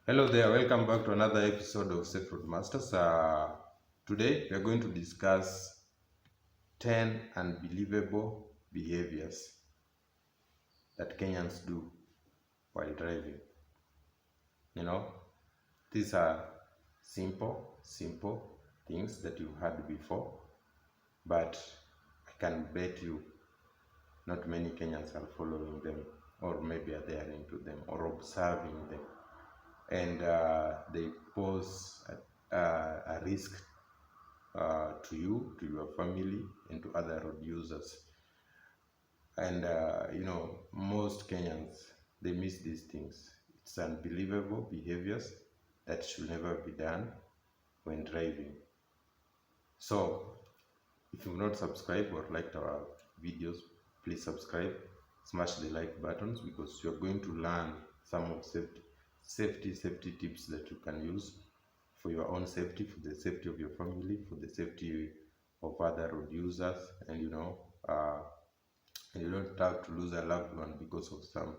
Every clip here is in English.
Hello there, welcome back to another episode of Safe Road Masters. Today we are going to discuss 10 unbelievable behaviors that Kenyans do while driving. You know, these are simple things that you've heard before, but I can bet you not many Kenyans are following them, or maybe are there into them, or observing them. And they pose a risk to you, to your family, and to other road users. And most Kenyans, they miss these things. It's unbelievable behaviors that should never be done when driving. So if you've not subscribed or liked our videos, please subscribe, smash the like buttons, because you're going to learn some of safety tips that you can use for your own safety, for the safety of your family, for the safety of other road users, and you don't have to lose a loved one because of some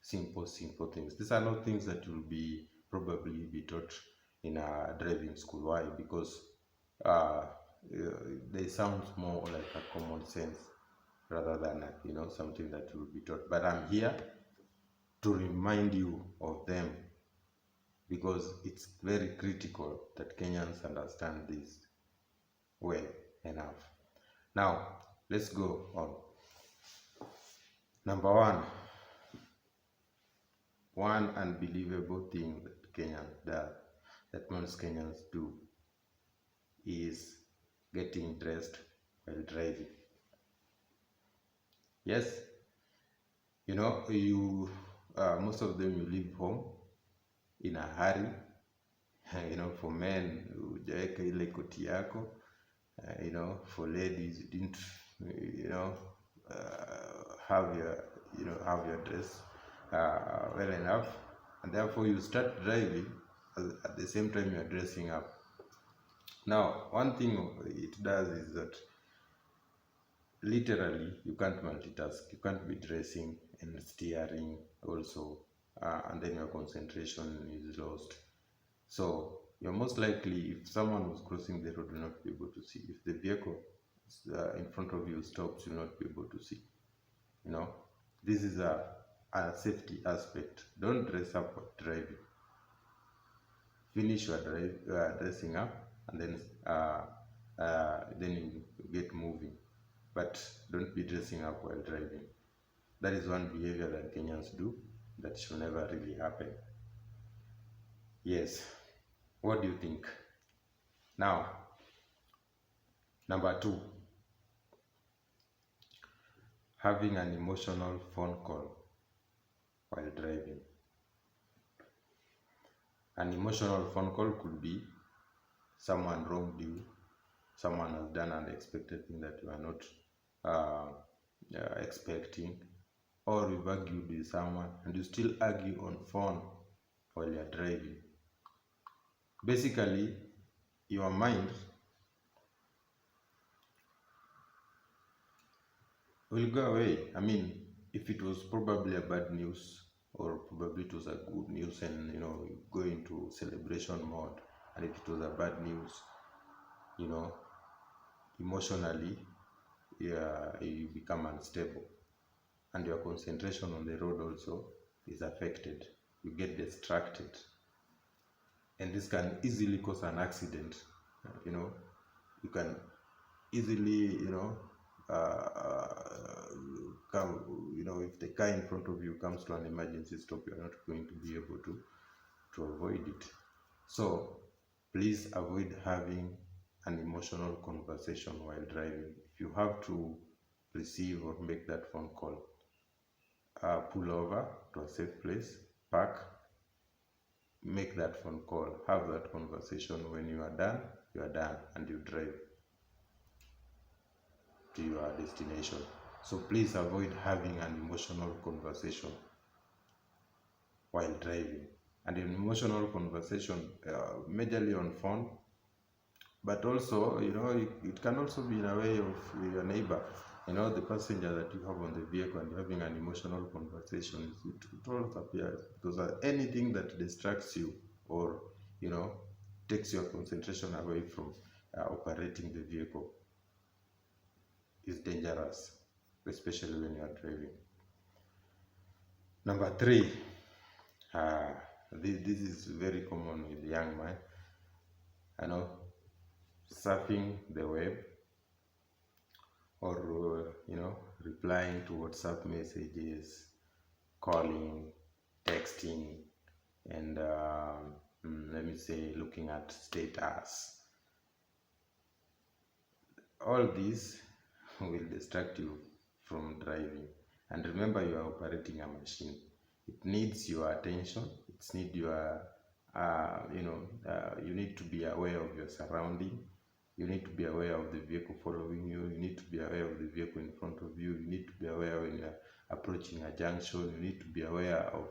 simple things. These are not things that will probably be taught in a driving school. Why? Because they sound more like a common sense rather than something that will be taught. But I'm here to remind you of them, because it's very critical that Kenyans understand this well enough. Now, let's go on. Number one unbelievable thing that most Kenyans do is getting dressed while driving. Yes, most of them, you leave home in a hurry. For men, ujaweka ile koti yako. For ladies, you didn't have your dress well enough, and therefore you start driving at the same time you're dressing up. Now, one thing it does is that literally you can't multitask. You can't be dressing and steering also, and then your concentration is lost. So you're most likely, if someone was crossing the road, will not be able to see. If the vehicle in front of you stops, you'll not be able to see. This is a safety aspect. Don't dress up while driving. Finish your dressing up, and then you get moving. But don't be dressing up while driving. That is one behavior that Kenyans do that should never really happen. Yes. What do you think? Now, number 2, having an emotional phone call while driving. An emotional phone call could be someone wronged you, someone has done an unexpected thing that you are not expecting, or you've argued with someone and you still argue on phone while you're driving. Basically, your mind will go away. I mean, if it was probably a bad news, or probably it was a good news, and you go into celebration mode, and if it was a bad news, emotionally, you become unstable, and your concentration on the road also is affected. You get distracted, and this can easily cause an accident. You can easily come, if the car in front of you comes to an emergency stop, you're not going to be able to avoid it. So please avoid having an emotional conversation while driving. If you have to receive or make that phone call, pull over to a safe place, park, make that phone call, have that conversation. When you are done, and you drive to your destination. So please avoid having an emotional conversation while driving. And an emotional conversation, majorly on phone, but also, it can also be in a way of your neighbor, the passenger that you have on the vehicle, and you're having an emotional conversation. It all appears, because anything that distracts you or takes your concentration away from operating the vehicle is dangerous, especially when you are driving. Number three, this is very common with young men. Surfing the web, or replying to WhatsApp messages, calling, texting, and let me say looking at status. All these will distract you from driving. And remember, you are operating a machine. It needs your attention. It needs your you need to be aware of your surrounding. You need to be aware of the vehicle following you. You need to be aware of the vehicle in front of you. You need to be aware when you're approaching a junction. You need to be aware of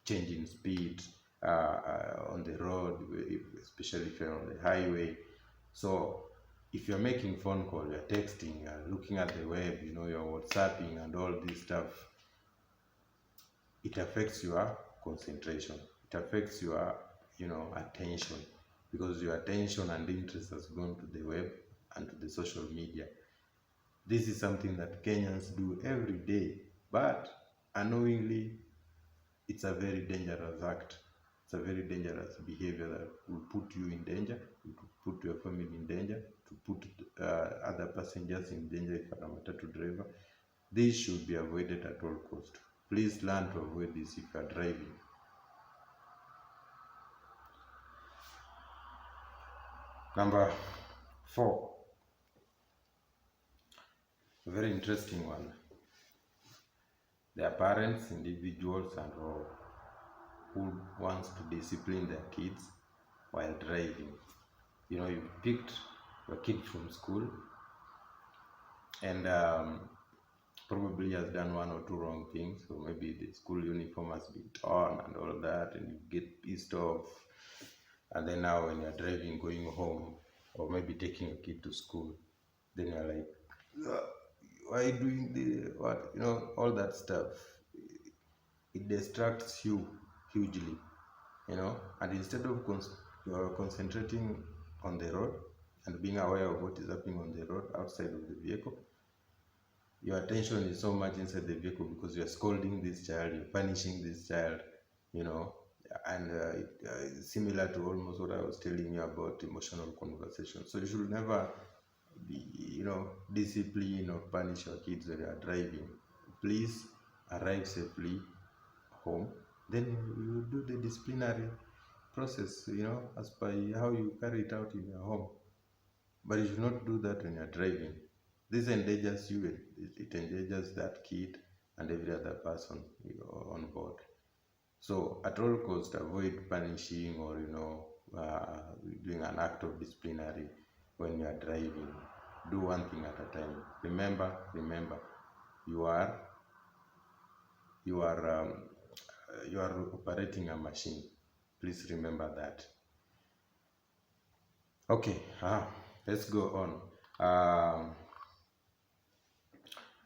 changing speed on the road, especially if you're on the highway. So if you're making phone call, you're texting, you're looking at the web, you're WhatsApping and all this stuff, it affects your concentration. It affects your attention, because your attention and interest has gone to the web and to the social media. This is something that Kenyans do every day, but unknowingly it's a very dangerous act. It's a very dangerous behavior that will put you in danger, will put your family in danger, to put other passengers in danger if you're a matatu driver. This should be avoided at all cost. Please learn to avoid this if you are driving. Number 4, a very interesting one. There are parents, individuals, and all who wants to discipline their kids while driving. You picked your kid from school, and probably has done one or two wrong things, or maybe the school uniform has been torn and all that, and you get pissed off. And then now when you're driving, going home, or maybe taking a kid to school, then you're like, why are you doing the what? All that stuff. It distracts you hugely, and instead of concentrating on the road and being aware of what is happening on the road outside of the vehicle, your attention is so much inside the vehicle because you're scolding this child, you're punishing this child, and it's similar to almost what I was telling you about emotional conversation. So you should never be, discipline or punish your kids when you are driving. Please arrive safely home, then you do the disciplinary process, as per how you carry it out in your home. But you should not do that when you're driving. This endangers you, it endangers that kid and every other person on board. So at all cost, avoid punishing or doing an act of disciplinary when you are driving. Do one thing at a time. Remember, you are operating a machine. Please remember that. Okay, let's go on.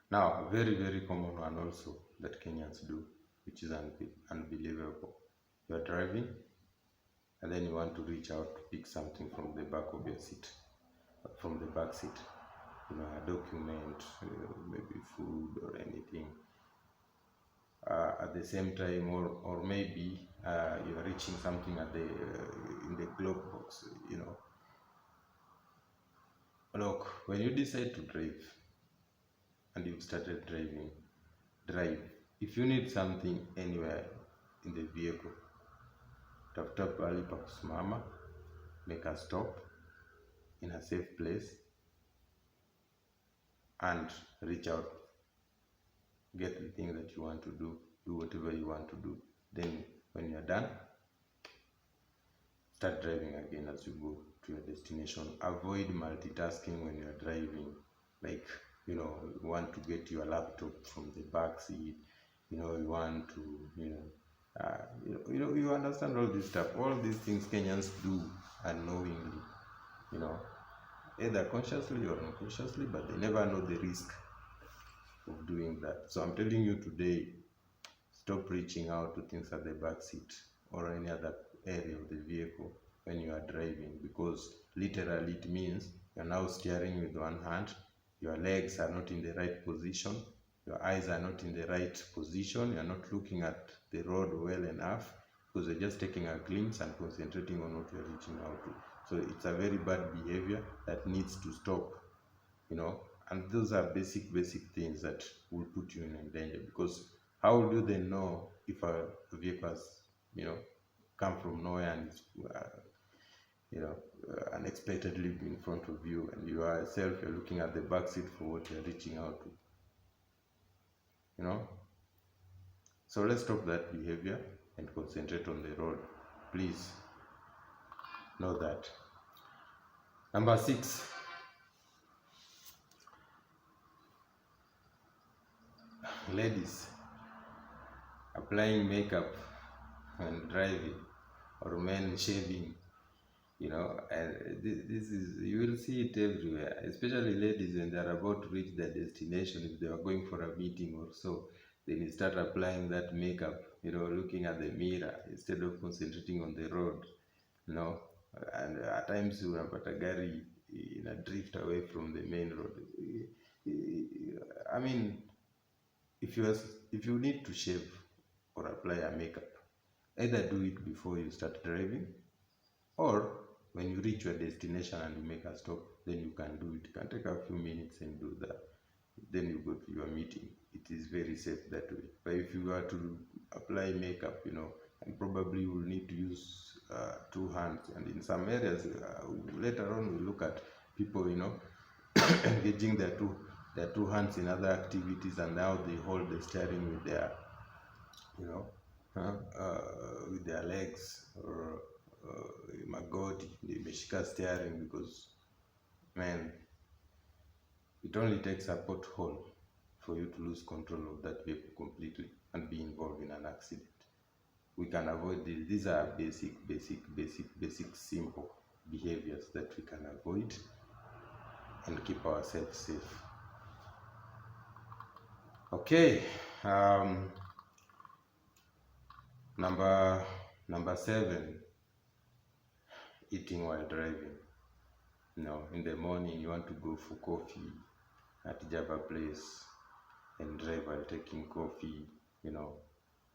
Now, very, very common one also that Kenyans do, which is unbelievable. You are driving, and then you want to reach out to pick something from the back of your seat, from the back seat, a document, maybe food or anything. At the same time, or maybe you are reaching something in the glove box. Look, when you decide to drive and you've started driving, drive. If you need something anywhere in the vehicle, tafuta pahali pa kusimama, make a stop in a safe place, and reach out. Get the thing that you want to do whatever you want to do. Then when you're done, start driving again as you go to your destination. Avoid multitasking when you're driving, like you want to get your laptop from the back seat, you want to you understand all this stuff. All these things Kenyans do unknowingly, either consciously or unconsciously, but they never know the risk of doing that. So I'm telling you today, stop reaching out to things at the back seat or any other area of the vehicle when you are driving, because literally it means you're now steering with one hand, your legs are not in the right position, your eyes are not in the right position, you're not looking at the road well enough, because you're just taking a glimpse and concentrating on what you're reaching out to. So it's a very bad behavior that needs to stop, and those are basic things that will put you in danger, because how do they know if a vehicle has, come from nowhere and it's, unexpectedly be in front of you, and you yourself, you're looking at the back seat for what you're reaching out to, So let's stop that behavior and concentrate on the road. Please know that. Number 6, ladies applying makeup and driving, or men shaving, and this is, you will see it everywhere, especially ladies when they're about to reach their destination. If they are going for a meeting or so, then you start applying that makeup, looking at the mirror instead of concentrating on the road, and at times you unapata gari in a drift away from the main road. I mean, if you need to shave or apply a makeup, either do it before you start driving, or when you reach your destination and you make a stop, then you can do it. You can take a few minutes and do that. Then you go to your meeting. It is very safe that way. But if you are to apply makeup, and probably you will need to use 2 hands. And in some areas, later on, we look at people, engaging their two hands in other activities, and now they hold the steering with their, with their legs, or magoti, nimeshika steering, because man, it only takes a pothole for you to lose control of that vehicle completely and be involved in an accident. We can avoid this. These are basic, simple behaviors that we can avoid and keep ourselves safe. Okay, number 7, eating while driving. In the morning you want to go for coffee at Java place and drive while taking coffee,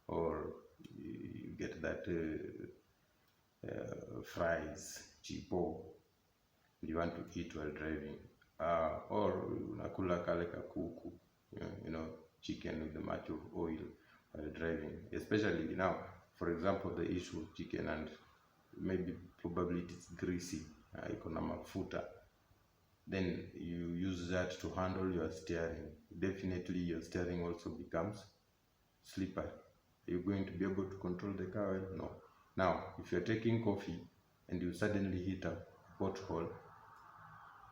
or you get that fries, chipo, you want to eat while driving, or unakula kale kakuku, chicken with much of oil while driving, especially now, for example, the issue of chicken, and probably it is greasy, iko na mafuta, then you use that to handle your steering. Definitely your steering also becomes slippery. Are you going to be able to control the car well? No. Now, if you're taking coffee and you suddenly hit a pothole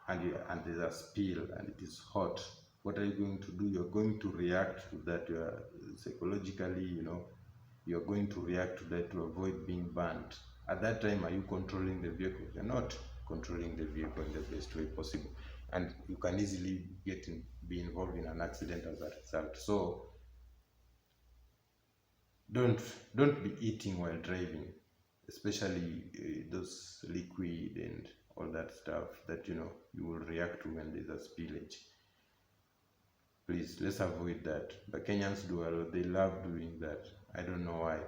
and there's a spill and it is hot, what are you going to do? You're going to react to that. You are psychologically, you're going to react to that to avoid being burnt. At that time, are you controlling the vehicle? You're not controlling the vehicle in the best way possible, and you can easily be involved in an accident as a result. So don't be eating while driving, especially those liquid and all that stuff that you will react to when there's a spillage. Please, let's avoid that. But Kenyans do a lot. They love doing that. I don't know why,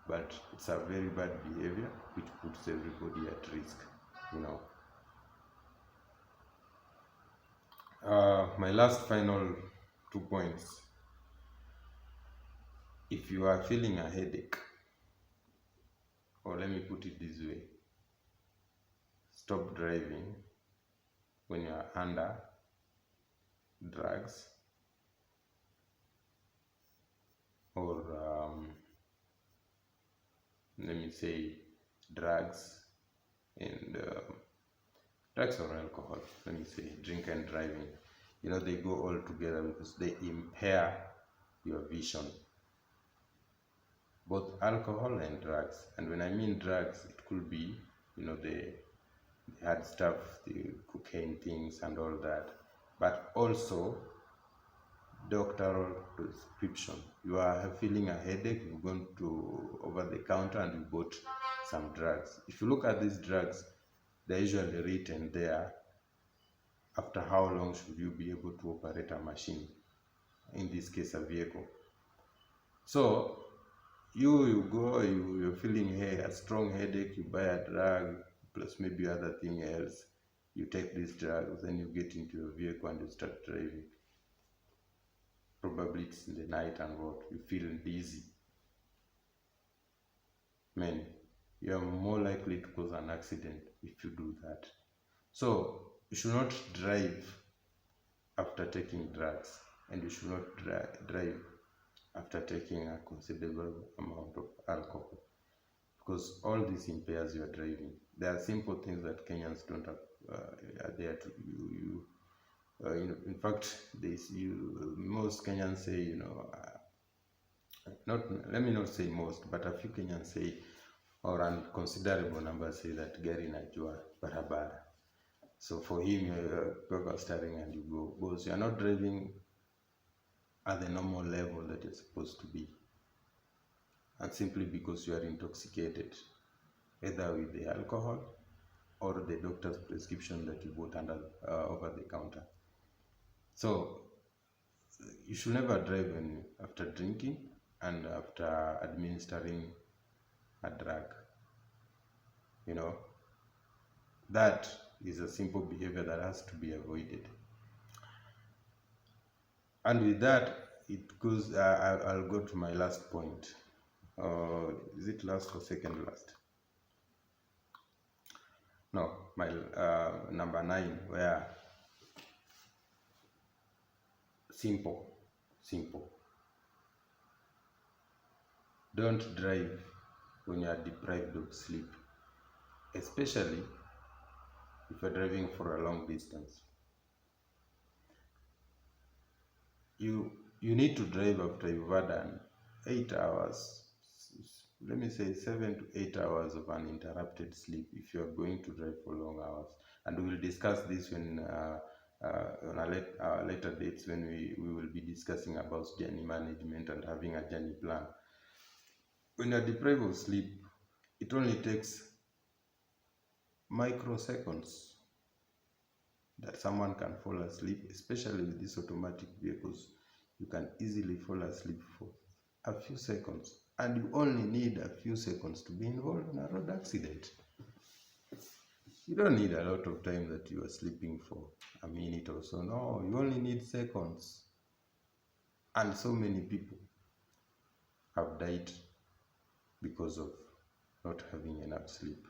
but it's a very bad behavior which puts everybody at risk, My last final 2 points. If you are feeling a headache, or let me put it this way, stop driving when you are under drugs, or let me say drugs or alcohol. Let me say drink and driving. They go all together because they impair your vision. Both alcohol and drugs. And when I mean drugs, it could be, the hard stuff, the cocaine things and all that. But also doctoral prescription. You are feeling a headache, you've gone to over the counter and you bought some drugs. If you look at these drugs, they're usually written there after how long should you be able to operate a machine, in this case a vehicle. So you go, you're feeling a strong headache, you buy a drug plus maybe other thing else, you take these drugs, then you get into your vehicle and you start driving. Probably it's in the night and what, you feel dizzy. Man, you're more likely to cause an accident if you do that. So you should not drive after taking drugs, and you should not drive after taking a considerable amount of alcohol, because all this impairs your driving. There are simple things that Kenyans don't have, are there to you. In fact, most Kenyans say, let me not say most, but a few Kenyans say, or a considerable number say that gari najua barabara. So for him, you're steering and you go, because you're not driving at the normal level that you're supposed to be, and simply because you are intoxicated, either with the alcohol or the doctor's prescription that you bought over the counter. So you should never drive after drinking and after administering a drug. That is a simple behavior that has to be avoided. And with that, it goes. I'll go to my last point. Is it last or second last? No, my number 9, where simple. Don't drive when you are deprived of sleep, especially if you're driving for a long distance. You need to drive after you've had an 8 hours, let me say 7 to 8 hours of uninterrupted sleep if you are going to drive for long hours. And we will discuss this when on our later dates, when we will be discussing about journey management and having a journey plan. When you're deprived of sleep, it only takes microseconds that someone can fall asleep, especially with these automatic vehicles. You can easily fall asleep for a few seconds, and you only need a few seconds to be involved in a road accident. You don't need a lot of time that you are sleeping for a minute or so. No, you only need seconds. And so many people have died because of not having enough sleep.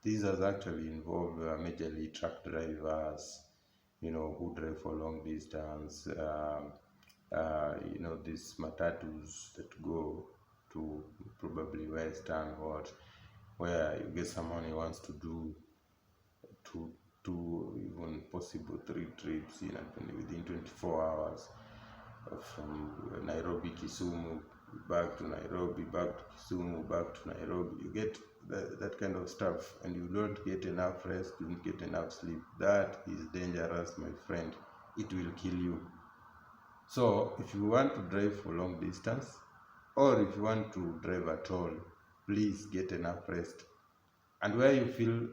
This has actually involved majorly truck drivers, who drive for long distance, these matatus that go to probably Western, where you get someone who wants to do 2 even possible 3 trips within 24 hours, from Nairobi, Kisumu, back to Nairobi, back to Kisumu, back to Nairobi. You get that kind of stuff, and you don't get enough rest, you don't get enough sleep. That is dangerous, my friend. It will kill you. So if you want to drive for long distance, or if you want to drive at all, please get enough rest. And where you feel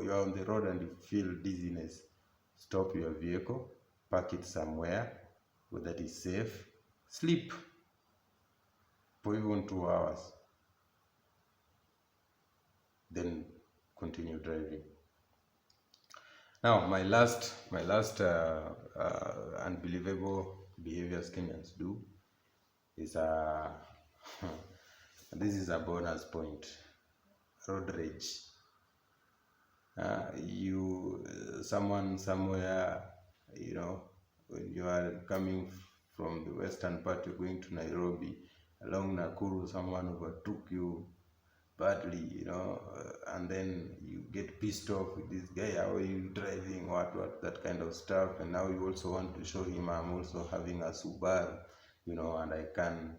you're on the road and you feel dizziness, stop your vehicle, park it somewhere where that is safe, sleep for even 2 hours, then continue driving. Now, my last unbelievable behaviors Kenyans do is this is a bonus point: road rage. Someone somewhere, when you are coming from the western part, you're going to Nairobi, along Nakuru, someone overtook you badly, and then you get pissed off with this guy. How are you driving? What, that kind of stuff. And now you also want to show him I'm also having a Subaru, and I can,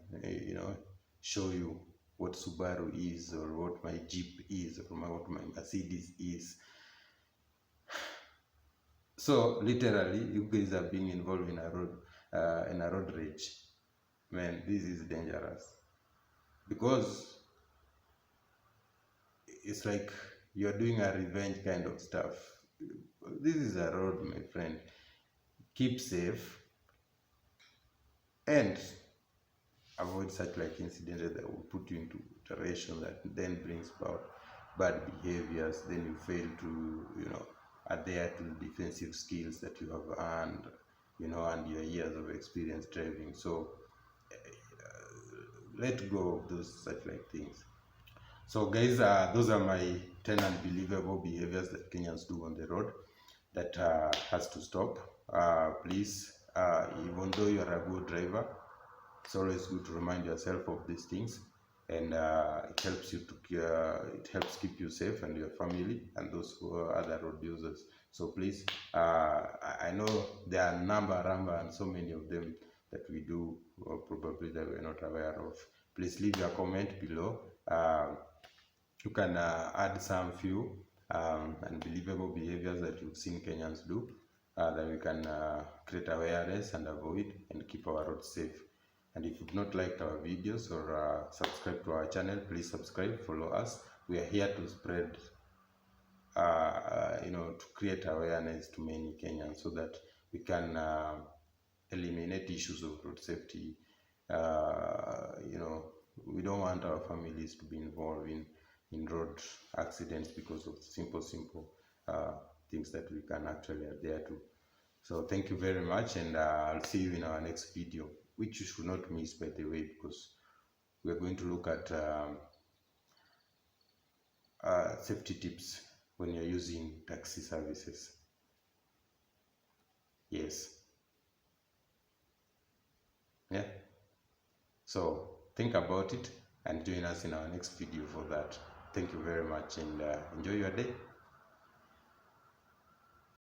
show you what Subaru is, or what my Jeep is, or what my Mercedes is. So literally, you guys are being involved in a road in a road rage, man, this is dangerous, because it's like you're doing a revenge kind of stuff. This is a road, my friend. Keep safe and avoid such like incidents that will put you into iteration that then brings about bad behaviors. Then you fail to, adhere to the defensive skills that you have earned, and your years of experience driving. So let go of those such like things. So guys, those are my 10 unbelievable behaviors that Kenyans do on the road that has to stop. Please, even though you're a good driver, it's always good to remind yourself of these things, and it helps you to it helps keep you safe and your family and those who are other road users. So please, I know there are number and so many of them that we do, or probably that we're not aware of. Please leave your comment below. You can add some few unbelievable behaviors that you've seen Kenyans do, that we can create awareness and avoid and keep our roads safe. And if you've not liked our videos or subscribe to our channel, please subscribe, follow us. We are here to spread, to create awareness to many Kenyans so that we can eliminate issues of road safety. We don't want our families to be involved in road accidents because of simple things that we can actually adhere to. So thank you very much, and I'll see you in our next video, which you should not miss, by the way, because we're going to look at safety tips when you're using taxi services. Yes. Yeah. So think about it and join us in our next video for that. Thank you very much, and enjoy your day.